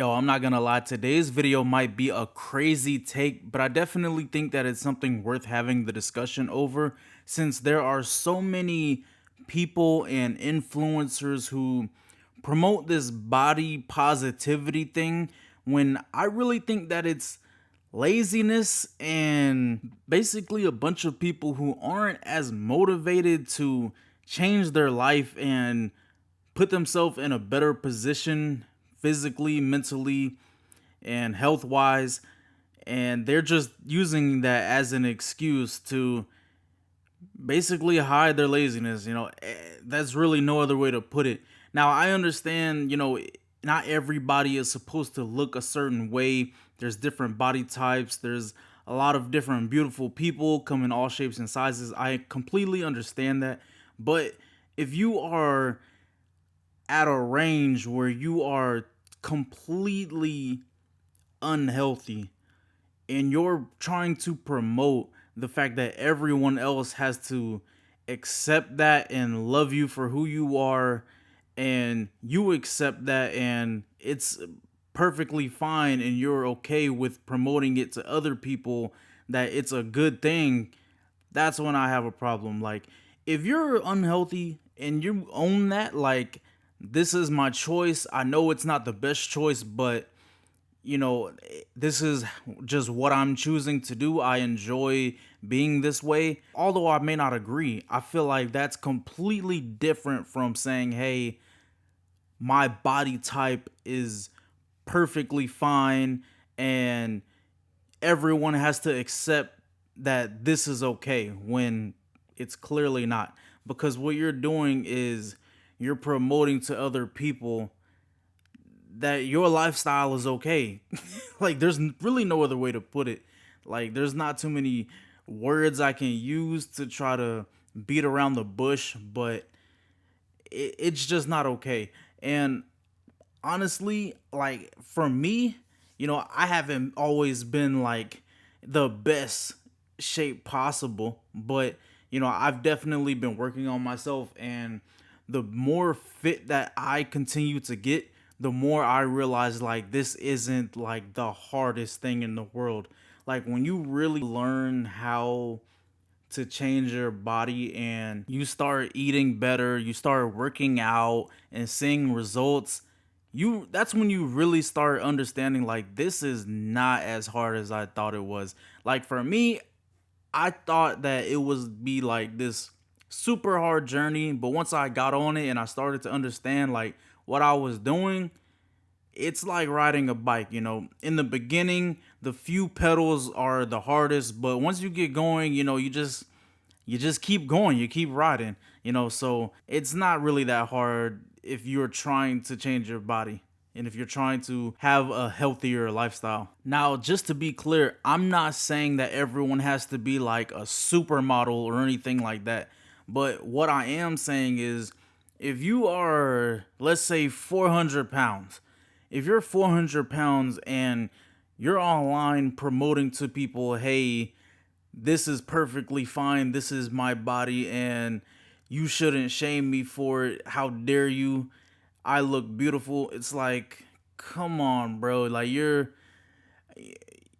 Yo, I'm not gonna lie, today's video might be a crazy take, but I definitely think that it's something worth having the discussion over since there are so many people and influencers who promote this body positivity thing when I really think that it's laziness and basically a bunch of people who aren't as motivated to change their life and put themselves in a better position physically, mentally, and health wise. And they're just using that as an excuse to basically hide their laziness. That's really no other way to put it. Now, I understand, not everybody is supposed to look a certain way. There's different body types. There's a lot of different beautiful people come in all shapes and sizes. I completely understand that. But if you are at a range where you are completely unhealthy and you're trying to promote the fact that everyone else has to accept that and love you for who you are, and you accept that and it's perfectly fine and you're okay with promoting it to other people that it's a good thing, that's when I have a problem. Like, if you're unhealthy and you own that, like, this is my choice. I know it's not the best choice, but this is just what I'm choosing to do. I enjoy being this way. Although I may not agree, I feel like that's completely different from saying, hey, my body type is perfectly fine and everyone has to accept that this is okay when it's clearly not. Because what you're doing is you're promoting to other people that your lifestyle is okay. Like, there's really no other way to put it. Like, there's not too many words I can use to try to beat around the bush, but it's just not okay. And honestly, like, for me, I haven't always been like the best shape possible, but I've definitely been working on myself, and the more fit that I continue to get, the more I realize like this isn't like the hardest thing in the world. Like, when you really learn how to change your body and you start eating better, you start working out and seeing results, that's when you really start understanding like this is not as hard as I thought it was. Like, for me, I thought that it would be like this super hard journey, but once I got on it and I started to understand like what I was doing, it's like riding a bike. In the beginning, the few pedals are the hardest, but once you get going, you just keep going, you keep riding. So it's not really that hard if you're trying to change your body and if you're trying to have a healthier lifestyle. Now, just to be clear, I'm not saying that everyone has to be like a supermodel or anything like that. But what I am saying is, if you are, let's say, 400 pounds, if you're 400 pounds and you're online promoting to people, hey, this is perfectly fine, this is my body, and you shouldn't shame me for it. How dare you? I look beautiful. It's like, come on, bro. Like, you're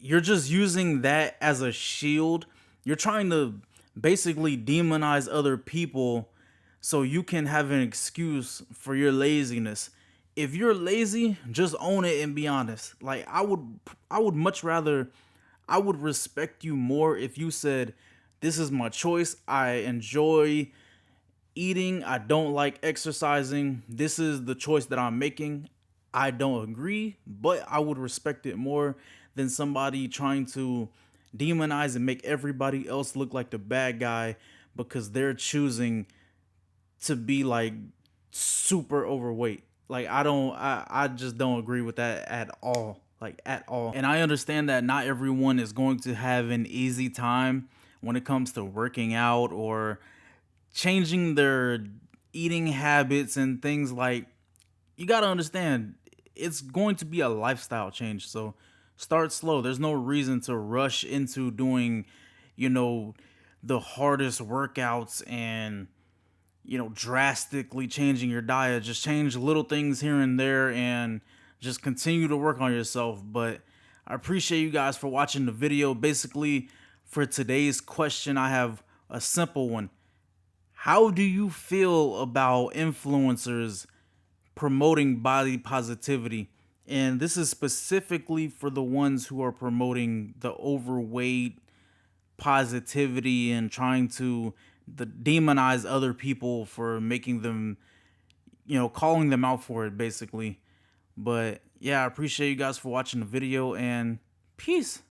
just using that as a shield. You're trying to basically demonize other people so you can have an excuse for your laziness. If you're lazy, just own it and be honest. Like, I would much rather, I would respect you more if you said, this is my choice. I enjoy eating. I don't like exercising. This is the choice that I'm making. I don't agree, but I would respect it more than somebody trying to demonize and make everybody else look like the bad guy because they're choosing to be like super overweight. Like, I just don't agree with that at all. Like, at all. And I understand that not everyone is going to have an easy time when it comes to working out or changing their eating habits and things. Like, you got to understand, it's going to be a lifestyle change. So start slow. There's no reason to rush into doing, you know, the hardest workouts and, drastically changing your diet. Just change little things here and there and just continue to work on yourself. But I appreciate you guys for watching the video. Basically, for today's question, I have a simple one. How do you feel about influencers promoting body positivity? And this is specifically for the ones who are promoting the overweight positivity and trying to demonize other people for making them, calling them out for it, basically. But yeah, I appreciate you guys for watching the video, and peace.